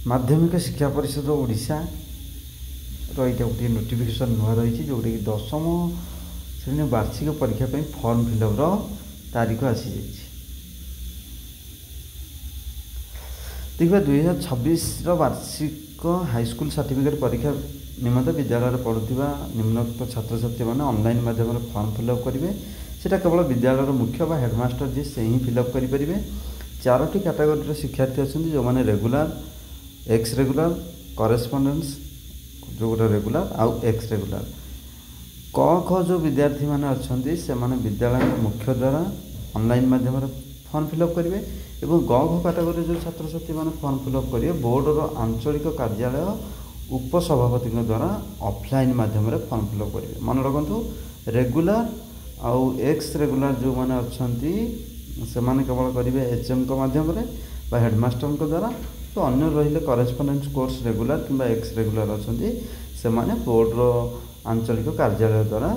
माध्यमिक शिक्षा परिषद ओडिशा रही गोटे नोटिफिकेशन नुआ रही जोटा कि 10म श्रेणी वार्षिक परीक्षा फॉर्म फिलअप तारीख आसी देखिए 2026 वार्षिक हाईस्कूल सर्टिफिकेट परीक्षा निमंत विद्यालय पढ़ुवा निम्नोक्त छात्र छात्री मैंने ऑनलाइन माध्यम फॉर्म फिलअप करेंगे सेटा केवल विद्यालय मुख्य बा हेडमास्टर जी से ही फिलअप करेंगे। 4टी कैटेगोरी शिक्षार्थी अच्छा जो मैंने रेगुलर एक्स रेगुलर करेस्पंडेंस जो गोटे रेगुलर आउ एक्स रेगुलर क ख जो विद्यार्थी मैंने अच्छा से माने विद्यालय मुख्य द्वारा ऑनलाइन माध्यम फॉर्म फिलअप करेंगे और ग घ कैटेगोरी जो छात्र छात्री मैंने फॉर्म फिलअप करेंगे बोर्डर आंचलिक कार्यालय उपसभापति द्वारा ऑफलाइन माध्यम फॉर्म फिलअप करेंगे। मन रखु रेगुलर आउ एक्स रेगुलर जो मैंने अच्छा से माने केवल करेंगे एचएम माध्यम हेडमास्टर द्वारा तो अन्य रही करेस्पंडेंस कोर्स रेगुलर कि एक्स रेगुलर अच्छा से माने बोर्डर आंचलिक कार्यालय द्वारा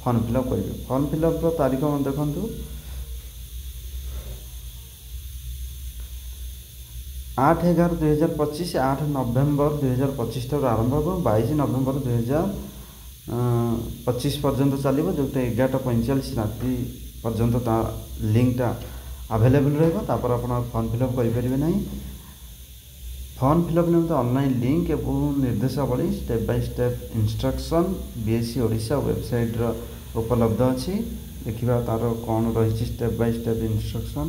फॉर्म फिलअप करेंगे। फॉर्म फिलअप तारीख देखु 8/11/2025 8 नवेम्बर 2025 ठार आरंभ हो 22 नवेम्बर 2025 पर्यंत चलो जो 11:45 राति पर्यंत लिंकटा आवेलेबल रहा फॉर्म फिलअप करेंगे ना। फॉर्म फिलअप निम्त ऑनलाइन लिंक और निर्देशावली step by step instruction BSC Odisha website उपलब्ध अच्छी देखा तार कौन रही स्टेप बाय स्टेप इंस्ट्रक्शन।